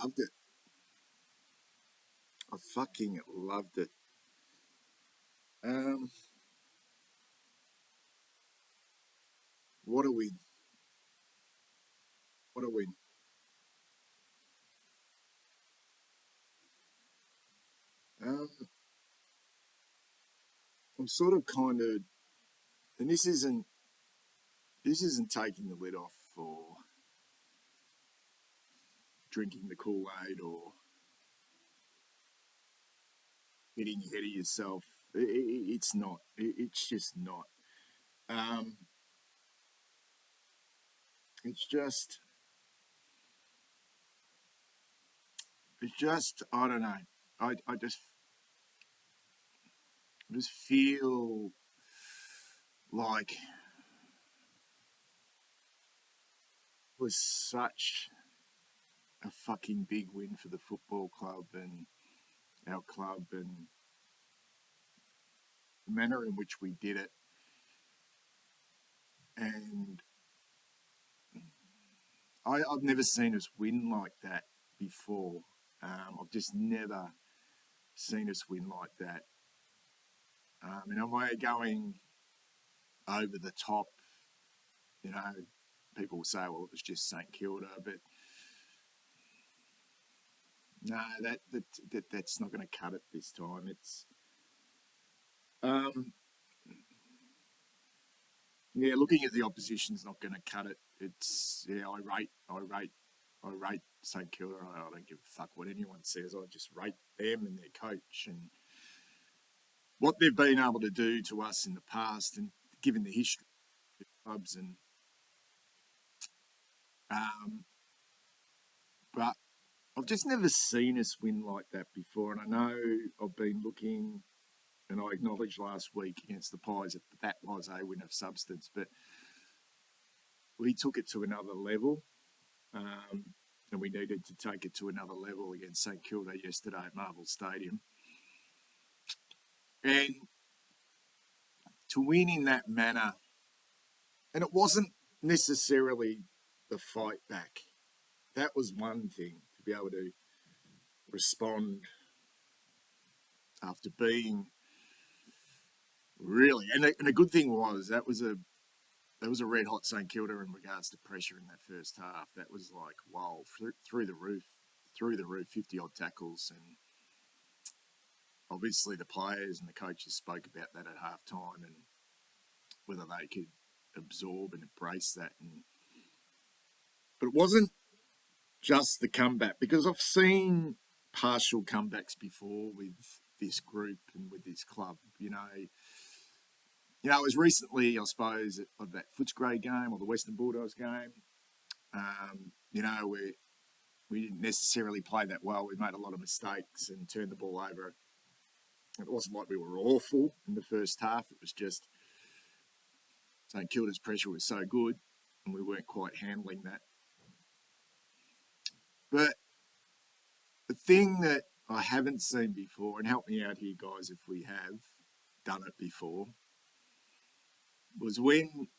loved it. I fucking loved it. Um, what a win! What a win! Um, I'm sort of kind of, and this isn't taking the lid off for drinking the Kool Aid or getting ahead of yourself. It's not. It's just not. Um, it's just. It's just. I don't know. I just feel like it was such a fucking big win for the football club and our club and the manner in which we did it. And I've never seen us win like that before. I've just never seen us win like that. And we're going over the top. You know, people will say, well, it was just St Kilda, but no, that's not going to cut it this time. It's um, yeah, looking at the opposition's not going to cut it. It's yeah, I rate St Kilda. I don't give a fuck what anyone says. I just rate them and their coach and what they've been able to do to us in the past, and given the history of the clubs. And um, but I've just never seen us win like that before. And I know I've been looking, and I acknowledged last week against the Pies that that was a win of substance, but we took it to another level. And we needed to take it to another level against St Kilda yesterday at Marvel Stadium. And to win in that manner, and it wasn't necessarily the fight back. That was one thing, to be able to respond after being really, and a good thing was that was a red hot St Kilda in regards to pressure in that first half. That was like wow, through the roof, 50 odd tackles, and obviously the players and the coaches spoke about that at half time and whether they could absorb and embrace that. But it wasn't just the comeback, because I've seen partial comebacks before with this group and with this club. It was recently, I suppose, of that Footscray game or the Western Bulldogs game. We didn't necessarily play that well. We made a lot of mistakes and turned the ball over. It wasn't like we were awful in the first half. It was just St Kilda's pressure was so good and we weren't quite handling that. But the thing that I haven't seen before, and help me out here, guys, if we have done it before, was when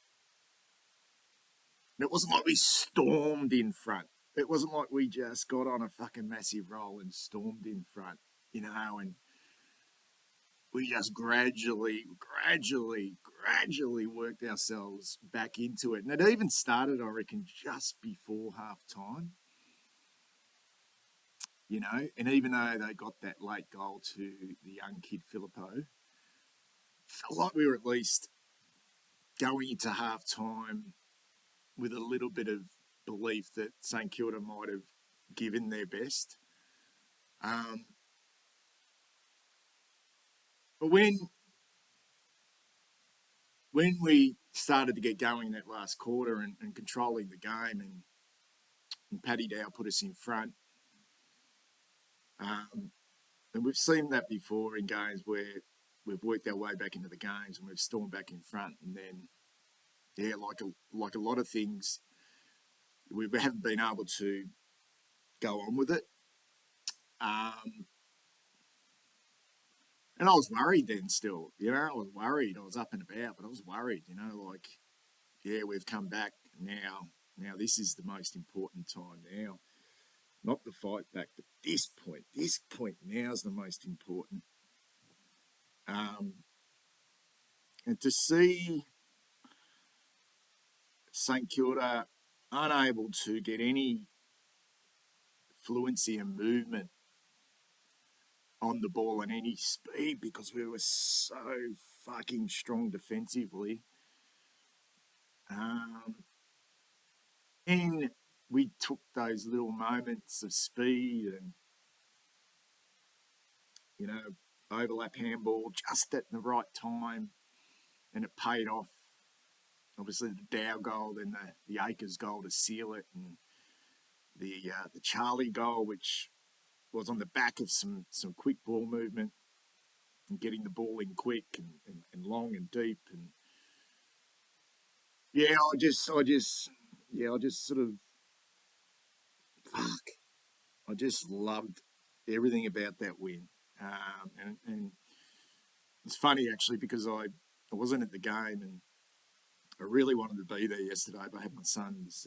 it wasn't like we stormed in front. It wasn't like we just got on a fucking massive roll and stormed in front, and we just gradually worked ourselves back into it. And it even started, I reckon, just before half time. And even though they got that late goal to the young kid Filippo, felt like we were at least going into half time with a little bit of belief that St Kilda might have given their best. But when we started to get going in that last quarter and controlling the game, and Paddy Dow put us in front, and we've seen that before in games where we've worked our way back into the games and we've stormed back in front, and then, like a lot of things, we haven't been able to go on with it. And I was worried then still, I was worried. I was up and about, but I was worried, we've come back now. Now this is the most important time now. not the fight back, but this point now is the most important. And to see St Kilda unable to get any fluency and movement on the ball and any speed because we were so fucking strong defensively. And we took those little moments of speed and, overlap handball just at the right time, and it paid off. Obviously, the Dow goal, then the Akers goal to seal it, and the Charlie goal, which was on the back of some quick ball movement and getting the ball in quick and long and deep. And I just sort of, I just loved everything about that win. And it's funny actually because I wasn't at the game and I really wanted to be there yesterday, but I had my son's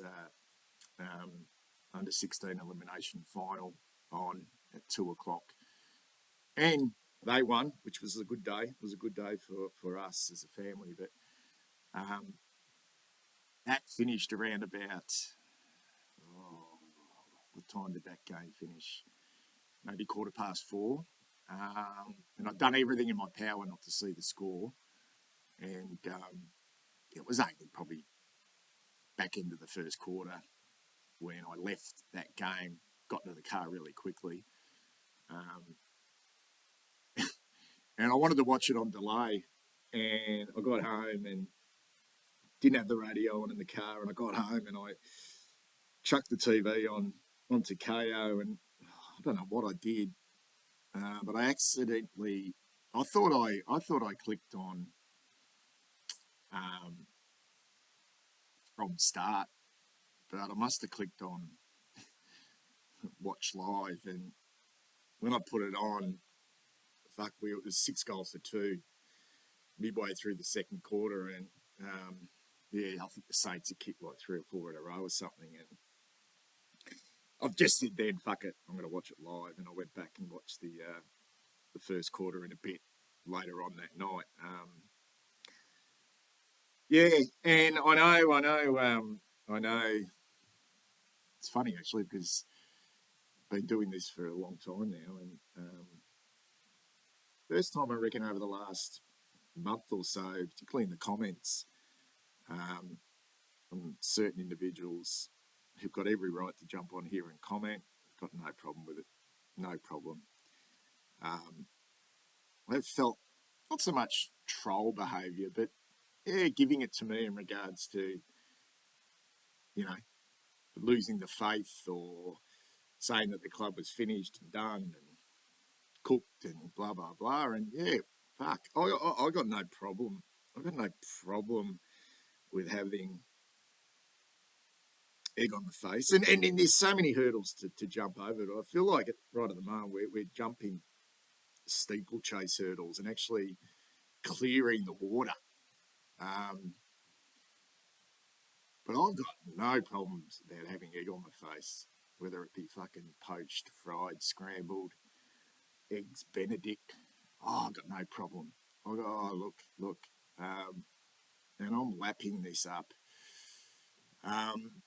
under 16 elimination final on at 2:00, and they won, which was a good day. It was a good day for us as a family. But that finished around about, what time did that game finish? Maybe 4:15. And I'd done everything in my power not to see the score. And it was only probably back into the first quarter when I left that game, got into the car really quickly. And I wanted to watch it on delay. And I got home and didn't have the radio on in the car. And I got home and I chucked the TV onto KO. And I don't know what I did, but I accidentally, I thought I clicked on from start, but I must have clicked on watch live. And when I put it on, it was 6-2 midway through the second quarter. And I think the Saints had kicked like 3 or 4 in a row or something. And I've just said then, fuck it, I'm going to watch it live. And I went back and watched the first quarter in a bit later on that night. And I know. It's funny actually because I've been doing this for a long time now, and first time I reckon over the last month or so, particularly in the comments, from certain individuals who've got every right to jump on here and comment. Got no problem with it, no problem. I've felt not so much troll behaviour, but giving it to me in regards to, losing the faith or saying that the club was finished and done and cooked and blah, blah, blah. And fuck, I got no problem. I've got no problem with having egg on the face. And there's so many hurdles to jump over. I feel like right at the moment we're jumping steeplechase hurdles and actually clearing the water. But I've got no problems about having egg on my face, whether it be fucking poached, fried, scrambled, eggs Benedict. I've got no problem. I go, look, and I'm lapping this up. And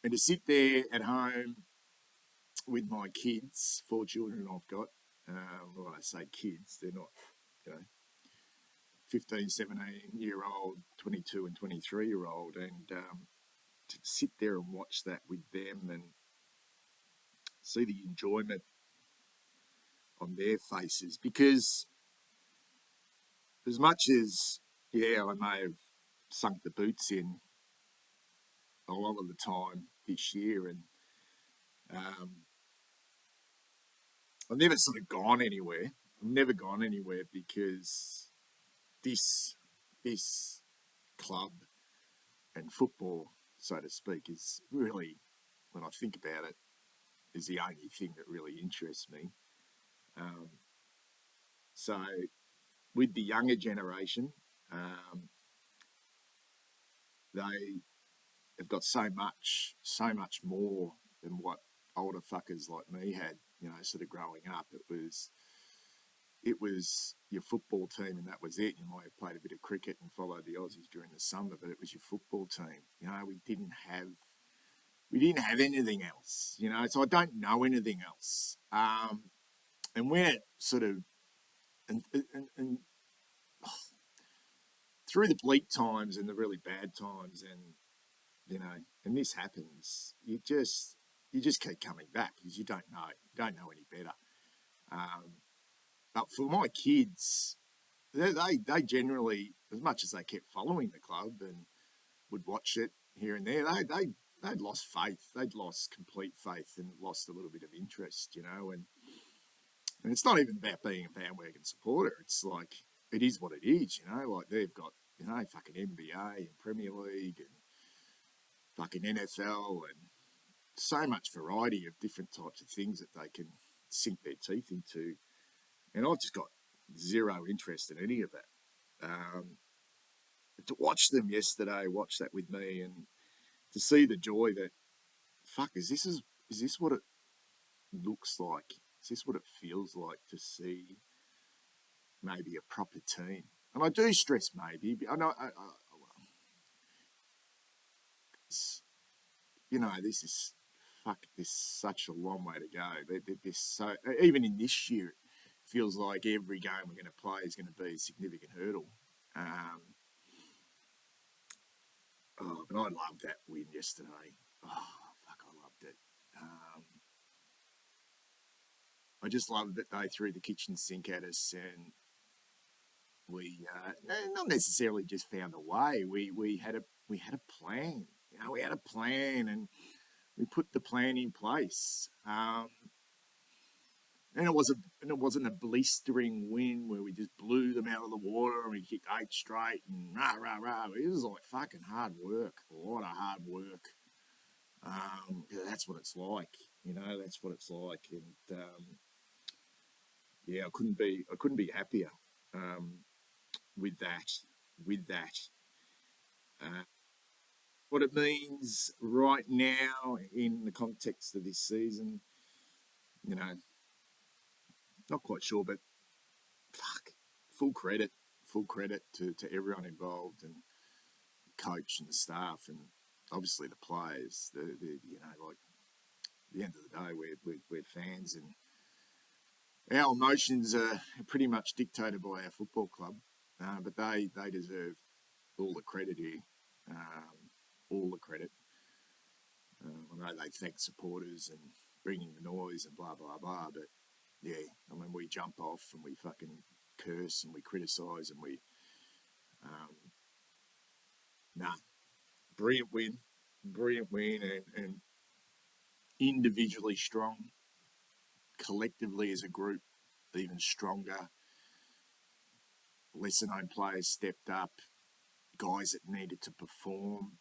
to sit there at home with my kids, 4 children I've got, when I say kids, they're not, 15, 17-year-old, 22 and 23-year-old, and to sit there and watch that with them and see the enjoyment on their faces. Because as much as, I may have sunk the boots in a lot of the time this year, and I've never sort of gone anywhere. I've never gone anywhere because this club and football, so to speak, is really, when I think about it, is the only thing that really interests me. So with the younger generation, they have got so much more than what older fuckers like me had, sort of growing up. It was your football team and that was it. You might have played a bit of cricket and followed the Aussies during the summer, but it was your football team. We didn't have anything else. So I don't know anything else. And we're sort of and through the bleak times and the really bad times, and this happens, you just keep coming back because you don't know any better. But for my kids, they generally, as much as they kept following the club and would watch it here and there, they'd lost faith. They'd lost complete faith and lost a little bit of interest, and it's not even about being a bandwagon supporter. It's like, it is what it is, like they've got, fucking NBA and Premier League and fucking NFL and so much variety of different types of things that they can sink their teeth into. And I've just got zero interest in any of that. To watch them yesterday, watch that with me, and to see the joy that, fuck, is this what it looks like? Is this what it feels like to see maybe a proper team? And I do stress maybe. I know, this is, fuck, there's such a long way to go. There's so, even in this year, it feels like every game we're going to play is going to be a significant hurdle. But I loved that win yesterday. Oh, fuck, I loved it. I just loved that they threw the kitchen sink at us, and we not necessarily just found a way. We had a plan. We had a plan, and we put the plan in place. And it wasn't a blistering win where we just blew them out of the water and we kicked 8 straight and rah rah rah. It was like fucking hard work, a lot of hard work. That's what it's like, That's what it's like, and I couldn't be happier with that. What it means right now in the context of this season, not quite sure, but fuck, full credit to everyone involved, and the coach and the staff, and obviously the players. Like, at the end of the day, we're fans, and our emotions are pretty much dictated by our football club, but they deserve all the credit here, all the credit. I know they thank supporters and bringing the noise and blah blah blah, but yeah, we jump off and we fucking curse and we criticise and we, brilliant win, and individually strong, collectively as a group even stronger. Lesser known players stepped up, guys that needed to perform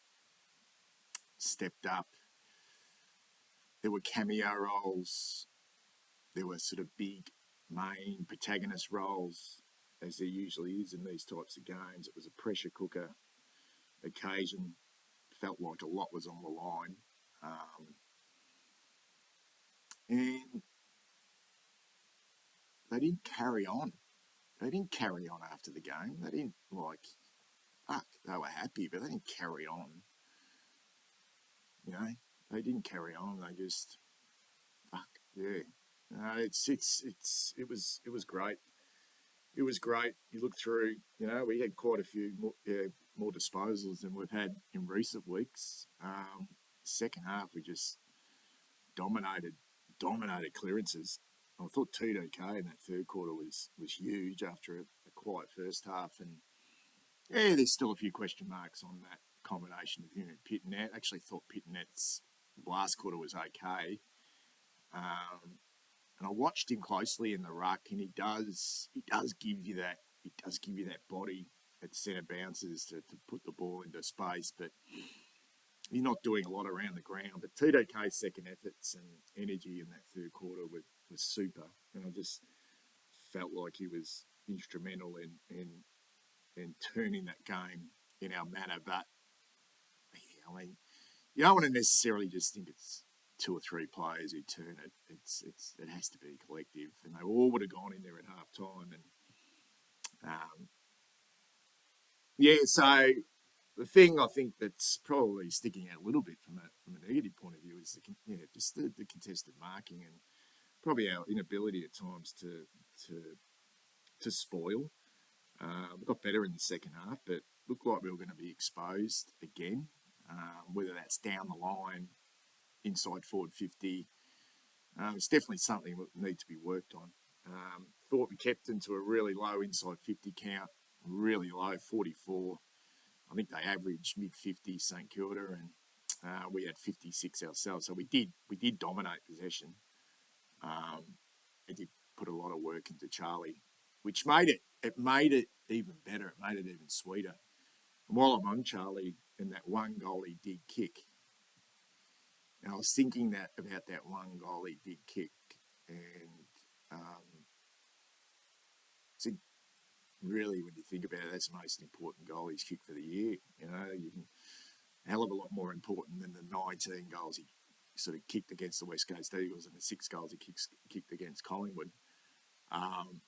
stepped up. There were cameo roles, there were sort of big main protagonist roles, as there usually is in these types of games. It was a pressure cooker occasion, felt like a lot was on the line. And they didn't carry on. They didn't carry on after the game. They didn't, they were happy, but they didn't carry on. They didn't carry on. They just, yeah. It was great. It was great. You look through, we had quite a few more disposals than we've had in recent weeks. Second half, we just dominated clearances. I thought TDK in that third quarter was huge after a quiet first half. And there's still a few question marks on that combination of him and Pittonet. I actually thought Pittonet's last quarter was okay. And I watched him closely in the ruck, and he does give you that body at centre bounces to put the ball into space, but he's not doing a lot around the ground. But TDK's second efforts and energy in that third quarter was super, and I just felt like he was instrumental in turning that game in our manner. But you don't want to necessarily just think it's 2 or 3 players who turn it. It has to be collective, and they all would have gone in there at half time. And so the thing I think that's probably sticking out a little bit from a negative point of view is just the contested marking and probably our inability at times to spoil. We got better in the second half, but looked like we were going to be exposed again. Whether that's down the line, inside forward 50, it's definitely something that needs to be worked on. Thought we kept them to a really low inside 50 count, really low 44. I think they averaged mid 50s St Kilda, and we had 56 ourselves. So we did dominate possession. It did put a lot of work into Charlie, which made it even better. It made it even sweeter. And while I'm on Charlie and that one goal he did kick, and I was thinking about that one goal he did kick, and really, when you think about it, that's the most important goal he's kicked for the year. You know, a hell of a lot more important than the 19 goals he sort of kicked against the West Coast Eagles and the 6 goals he kicked against Collingwood. And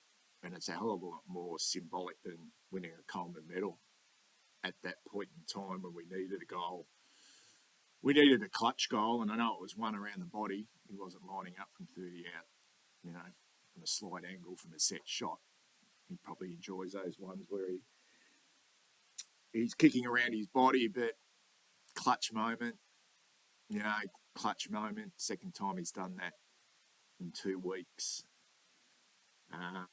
it's a hell of a lot more symbolic than winning a Coleman medal at that point in time when we needed a goal. We needed a clutch goal, and I know it was one around the body. He wasn't lining up from 30 out, from a slight angle from a set shot. He probably enjoys those ones where he's kicking around his body, but clutch moment, second time he's done that in 2 weeks. And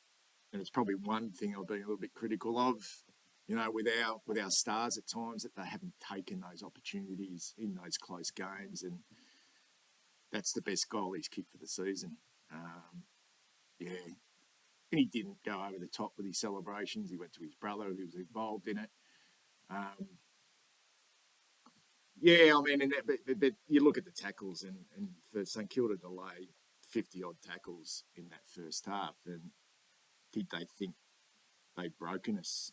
it's probably one thing I've been a little bit critical of, with our stars at times, that they haven't taken those opportunities in those close games. And that's the best goal he's kicked for the season. And he didn't go over the top with his celebrations. He went to his brother who was involved in it. But you look at the tackles, and for St Kilda to lay 50-odd tackles in that first half, and did they think they'd broken us?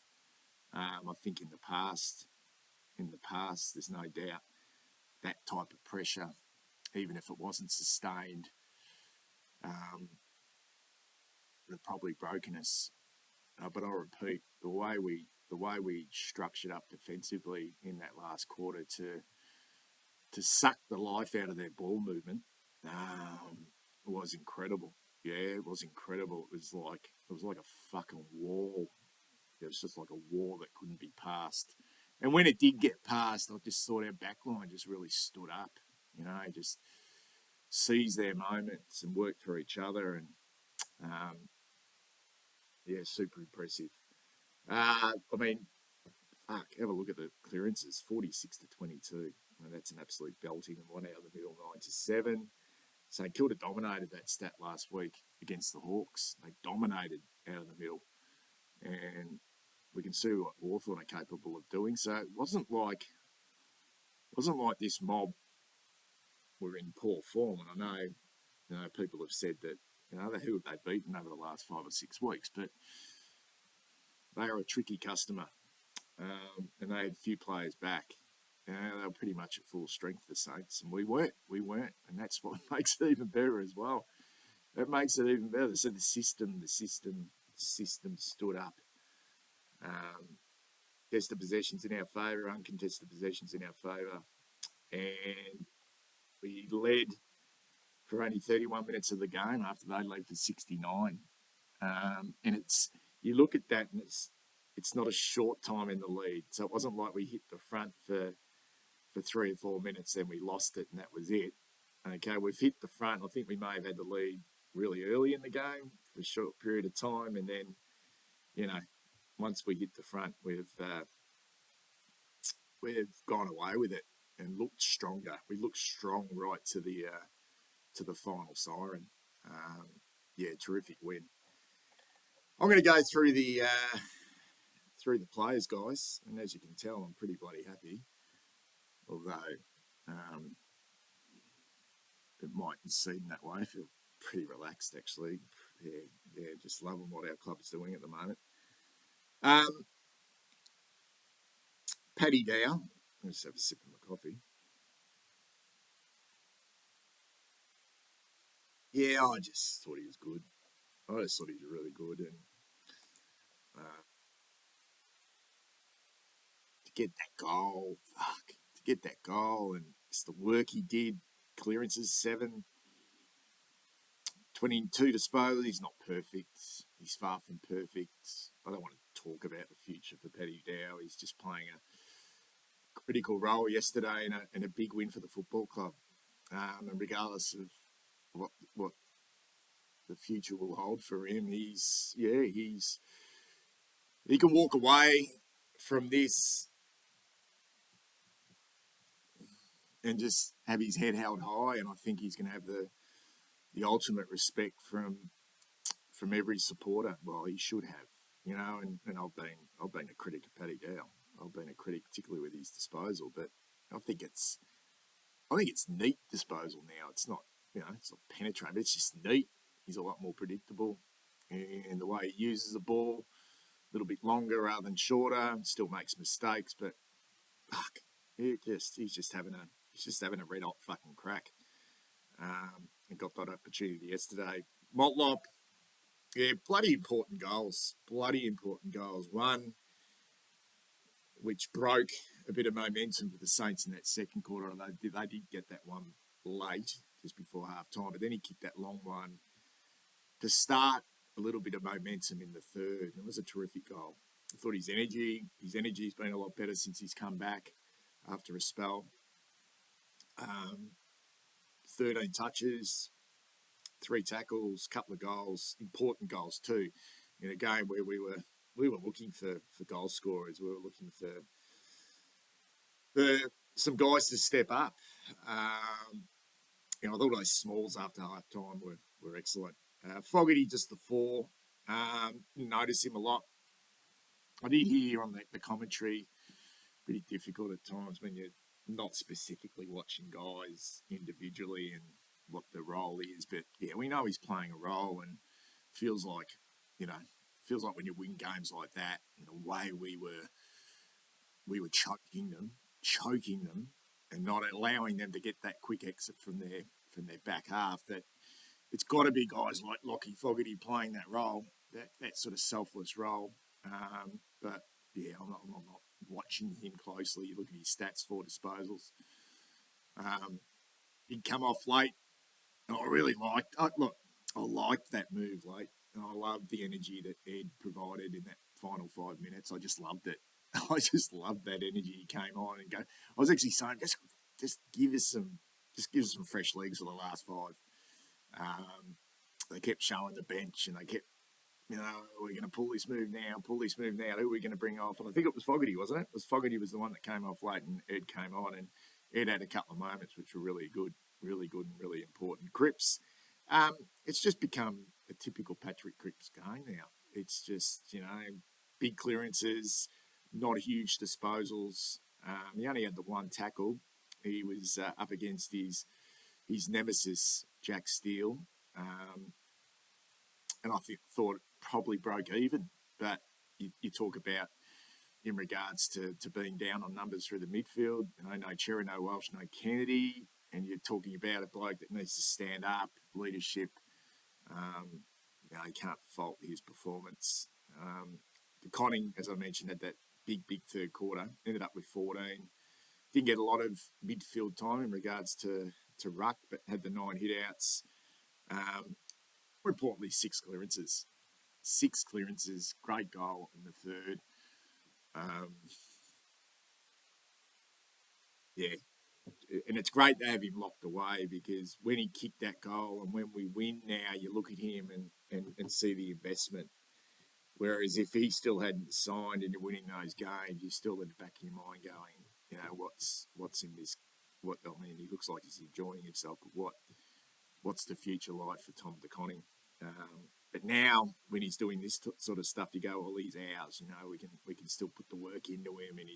I think in the past, there's no doubt that type of pressure, even if it wasn't sustained, would have probably broken us. But I'll repeat, the way we structured up defensively in that last quarter to suck the life out of their ball movement was incredible. Yeah, it was incredible. It was like a fucking wall. It was just like a wall that couldn't be passed. And when it did get passed, I just thought our backline just really stood up. Just seized their moments and worked for each other. And super impressive. Have a look at the clearances, 46 to 22. That's an absolute belting, and one out of the middle, 9-7. St Kilda dominated that stat last week against the Hawks. They dominated out of the middle, and we can see what Hawthorn are capable of doing. So it wasn't like this mob were in poor form. And I know, people have said that, who have they beaten over the last 5 or 6 weeks, but they are a tricky customer, and they had a few players back. They were pretty much at full strength, the Saints, and we weren't, and that's what makes it even better as well. It makes it even better. So the system stood up. Contested possessions in our favour, uncontested possessions in our favour, and we led for only 31 minutes of the game after they led for 69. And you look at that, and it's not a short time in the lead. So it wasn't like we hit the front for 3 or 4 minutes, then we lost it, and that was it. Okay, we've hit the front. I think we may have had the lead really early in the game for a short period of time, and then, once we hit the front, we've gone away with it and looked stronger. We looked strong right to the final siren. Terrific win. I'm going to go through the players, guys, and as you can tell, I'm pretty bloody happy. Although it mightn't seem that way. I feel pretty relaxed, actually. Yeah, just loving what our club's doing at the moment. Paddy Dow. I'll just have a sip of my coffee. Yeah, I just thought he was good. I just thought he was really good, and to get that goal, to get that goal, and it's the work he did. Clearances 22 disposals. He's not perfect. He's far from perfect. I don't want to talk about the future for Paddy Dow. He's just playing a critical role yesterday in a big win for the football club. And regardless of what the future will hold for him, he can walk away from this and just have his head held high. And I think he's going to have the ultimate respect from every supporter. Well, he should have, And I've been a critic of Paddy Dow. I've been a critic, particularly with his disposal, but I think it's neat disposal now. It's not it's not penetrating. It's just neat. He's a lot more predictable, and the way he uses the ball, a little bit longer rather than shorter. Still makes mistakes, but fuck, he's just having a red hot fucking crack. And got that opportunity yesterday. Motlop, yeah, bloody important goals. Bloody important goals. One, which broke a bit of momentum for the Saints in that second quarter. They did get that one late, just before half time, but then he kicked that long one to start a little bit of momentum in the third. It was a terrific goal. I thought his energy's been a lot better since he's come back after a spell. 13 touches, 3 tackles, couple of goals, important goals too. In a game where we were looking for goal scorers, we were looking for some guys to step up. I thought those smalls after half time were excellent. Fogarty just the 4. Notice him a lot. I did hear on the commentary, pretty difficult at times when you're not specifically watching guys individually and what the role is. But yeah, we know he's playing a role, and feels like when you win games like that, in a way we were choking them, and not allowing them to get that quick exit from their back half. That it's got to be guys like Lockie Fogarty playing that role, that sort of selfless role. But yeah, I'm not watching him closely. You look at his stats, 4 disposals. He'd come off late, and I really liked. I liked that move late, and I loved the energy that Ed provided in that final 5 minutes. I just loved it. I just loved that energy. He came on and go. I was actually saying, just give us some fresh legs for the last 5. They kept showing the bench, and they kept, we're going to pull this move now. Who are we going to bring off? And I think it was Fogarty, wasn't it? Fogarty was the one that came off late, and Ed came on, and Ed had a couple of moments which were really good and really important. Cripps, it's just become a typical Patrick Cripps game now. It's just, big clearances, not huge disposals. He only had the 1 tackle. He was up against his nemesis, Jack Steele. And I thought it probably broke even. But you talk about in regards to being down on numbers through the midfield. No Cherry, no Welsh, no Kennedy. And you're talking about a bloke that needs to stand up, leadership. You can't fault his performance. The Conning, as I mentioned, had that big third quarter. Ended up with 14. Didn't get a lot of midfield time in regards to ruck, but had the 9 hit-outs. More importantly, 6 clearances. 6 clearances, great goal in the third. Yeah. And it's great to have him locked away, because when he kicked that goal and when we win now, you look at him and see the investment. Whereas if he still hadn't signed and you're winning those games, you're still in the back of your mind going, what's in this? He looks like he's enjoying himself, but what's the future like for Tom De Koning? But now, when he's doing this sort of stuff, you go, well, he's ours. We can still put the work into him, and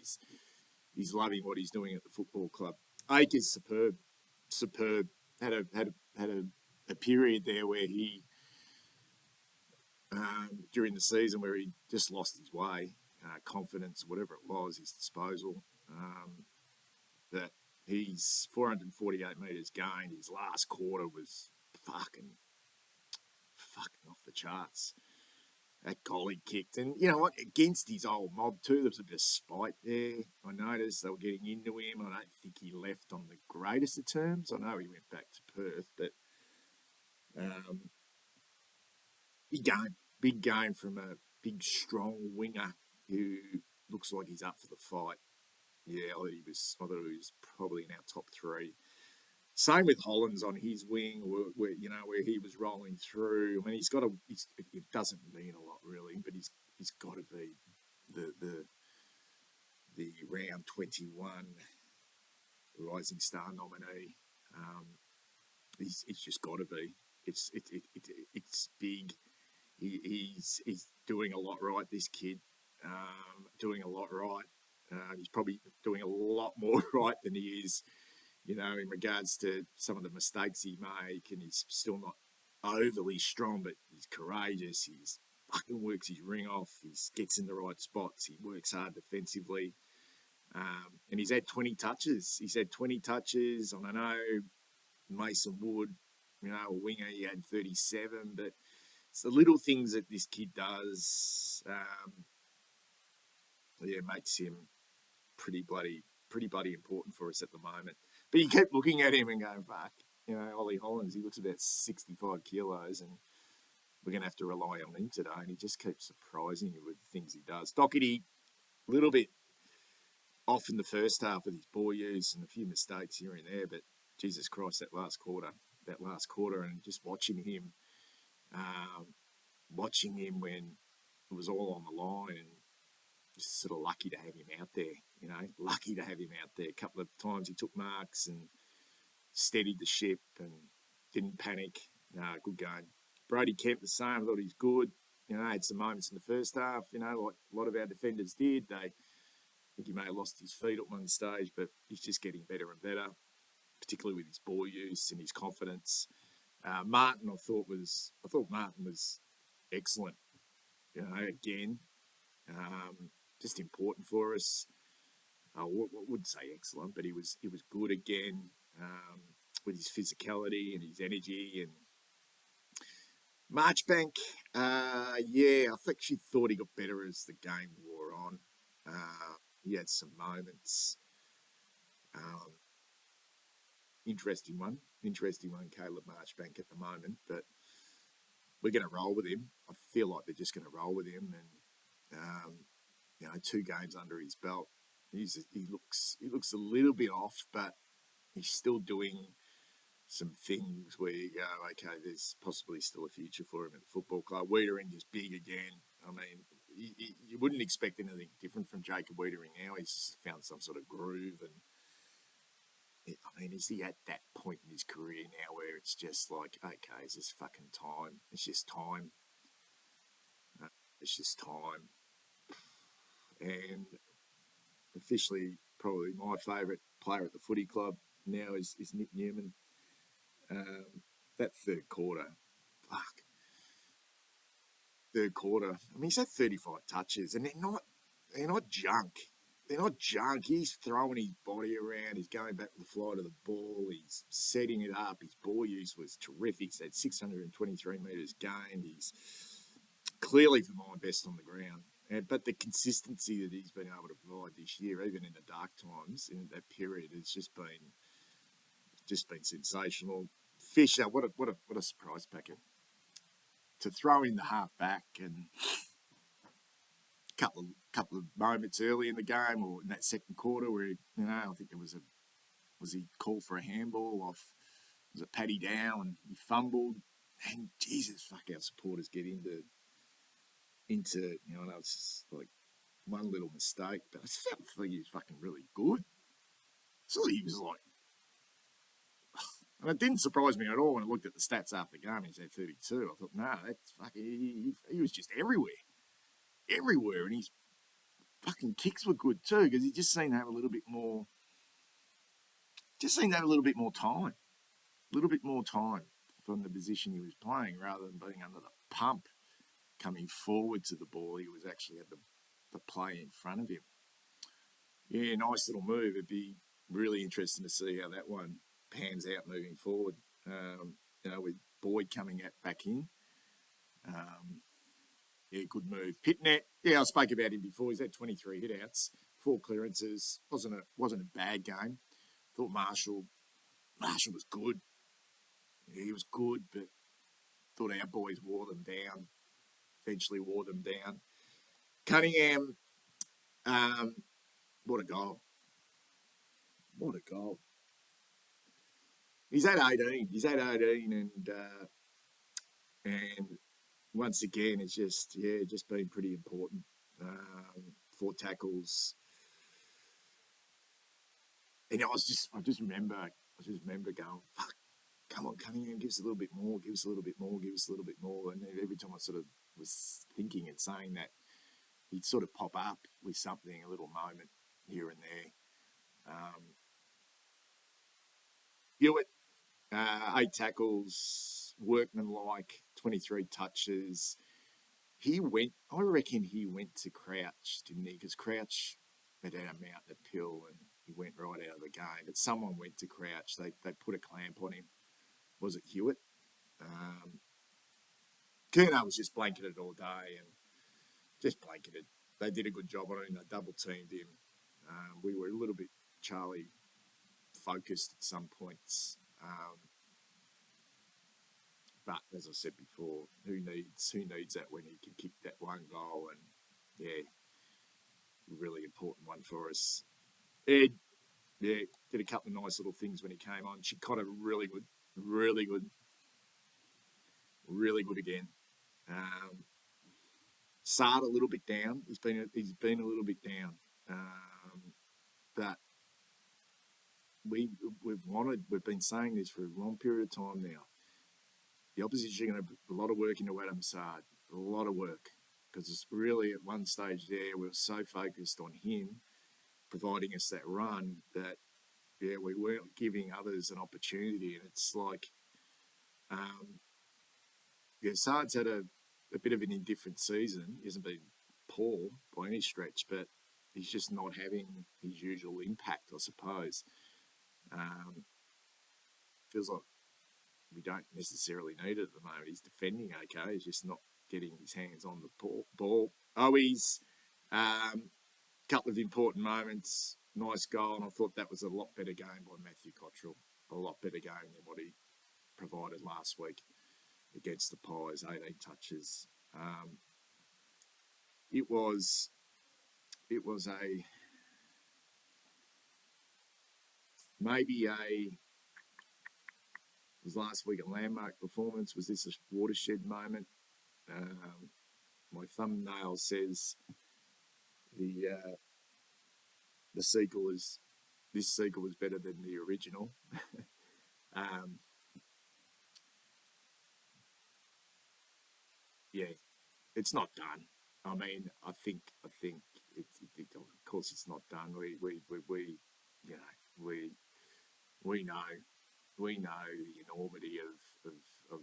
he's loving what he's doing at the football club. Ake is superb. Had a period there where he, during the season, where he just lost his way, confidence, whatever it was, his disposal. That he's 448 metres gained. His last quarter was fucking fucking off the charts. That goal he kicked. And you know what? Against his old mob too, there was a bit of spite there. I noticed they were getting into him. I don't think he left on the greatest of terms. I know he went back to Perth, but big game from a big, strong winger who looks like he's up for the fight. Yeah, I thought he was probably in our top three. Same with Hollins on his wing, where he was rolling through. I mean, it doesn't mean a lot really, but he's got to be the round 21 Rising Star nominee. It's just got to be. It's big. He's doing a lot right. This kid, doing a lot right. He's probably doing a lot more right than he is, in regards to some of the mistakes he make, and he's still not overly strong, but he's courageous. He's fucking works his ring off. He gets in the right spots. He works hard defensively. And he's had 20 touches. And I know Mason Wood, a winger, he had 37, but it's the little things that this kid does, makes him pretty bloody important for us at the moment. But you keep looking at him and going, fuck, Ollie Hollins, he looks about 65 kilos, and we're going to have to rely on him today. And he just keeps surprising you with the things he does. Doherty, a little bit off in the first half with his ball use and a few mistakes here and there, but Jesus Christ, that last quarter, and just watching him when it was all on the line, and just sort of lucky to have him out there. A couple of times he took marks and steadied the ship and didn't panic. Good game. Brody Kemp the same. I thought he was good. Had some moments in the first half, like a lot of our defenders did. I think he may have lost his feet at one stage, but he's just getting better and better, particularly with his ball use and his confidence. Martin, I thought Martin was excellent. Again, just important for us. I wouldn't say excellent, but he was good again, with his physicality and his energy. And Marchbank, I actually thought he got better as the game wore on. He had some moments. Interesting one, Caleb Marchbank at the moment, but we're going to roll with him. I feel like they're just going to roll with him, and 2 games under his belt, he looks a little bit off, but he's still doing some things where you go, okay, there's possibly still a future for him at the football club. Wiedering is big again. I mean, you wouldn't expect anything different from Jacob Wiedering now. He's found some sort of groove, and is he at that point in his career now where it's just like, okay, it's just fucking time. It's just time. And officially, probably my favourite player at the footy club now is Nick Newman. That third quarter. He's had 35 touches, and they're not junk. They're not junk. He's throwing his body around. He's going back with the flight of the ball. He's setting it up. His ball use was terrific. He's had 623 metres gained. He's clearly, for my best on the ground. But the consistency that he's been able to provide this year, even in the dark times, in that period, has just been sensational. Fisher, what a surprise packet. To throw in the half back, and couple of moments early in the game or in that second quarter where I think there was he called for a handball off, was it Paddy Dow, and he fumbled, and Jesus, fuck, our supporters get into I know it's just like one little mistake, but I felt like he was fucking really good. So he was like, and it didn't surprise me at all when I looked at the stats after the game. He said 32. I thought, that's fucking, he was just everywhere, and his fucking kicks were good too, because he just seemed to have a little bit more time from the position he was playing, rather than being under the pump coming forward to the ball. He was actually had the play in front of him. Yeah, nice little move. It'd be really interesting to see how that one pans out moving forward. With Boyd coming back in, Yeah, good move. Pitnet, yeah, I spoke about him before. He's had 23 hitouts, 4 clearances. Wasn't a bad game. Thought Marshall was good. Yeah, he was good, but thought our boys wore them down. Eventually wore them down. Cunningham, what a goal. What a goal. He's at 18. He's at 18 and once again, it's just been pretty important. 4 tackles. And I just remember going, fuck, come on, Cunningham, give us a little bit more, give us a little bit more, give us a little bit more. And every time I sort of was thinking and saying that, he'd sort of pop up with something, a little moment here and there. Hewitt, 8 tackles, workmanlike, 23 touches. I reckon he went to Crouch, didn't he? Because Crouch had a mountain of pill and he went right out of the game. But someone went to Crouch. They put a clamp on him. Was it Hewitt? Kerno was just blanketed all day and just blanketed. They did a good job on him. They double teamed him. We were a little bit Charlie focused at some points. But as I said before, who needs that when he can kick that one goal? And yeah, really important one for us. Ed, yeah, did a couple of nice little things when he came on. Chikotta, really good, really good, really good again. Sard a little bit down. He's been a little bit down, but we've been saying this for a long period of time now. The opposition are going to put a lot of work into Adam Sard, a lot of work, because it's really at one stage there we were so focused on him providing us that run that we weren't giving others an opportunity, and it's like, Sard's had a bit of an indifferent season. He hasn't been poor by any stretch, but he's just not having his usual impact, I suppose. Feels like we don't necessarily need it at the moment. He's defending okay. He's just not getting his hands on the ball. Owies, couple of important moments. Nice goal, and I thought that was a lot better game by Matthew Cottrell. A lot better game than what he provided last week against the Pies. 18 touches. It was was last week a landmark performance? Was this a watershed moment? My thumbnail says this sequel was better than the original. Yeah, it's not done. I mean, I think of course it's not done. We know the enormity of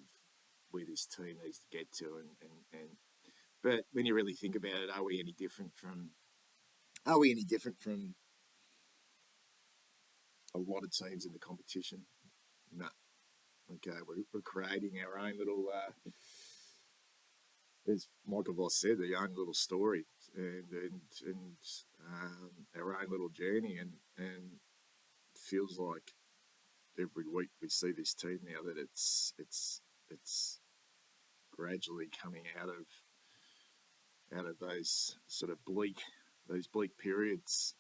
where this team needs to get to, and but when you really think about it, are we any different from a lot of teams in the competition? No. Okay, we're creating our own little, as Michael Voss said, our own little story and our own little journey, and feels like every week we see this team now that it's gradually coming out of those sort of bleak periods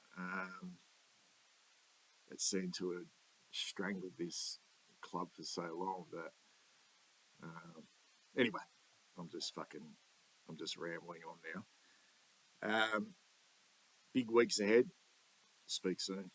that seem to have strangled this club for so long. But anyway, I'm just rambling on now. Big weeks ahead. Speak soon.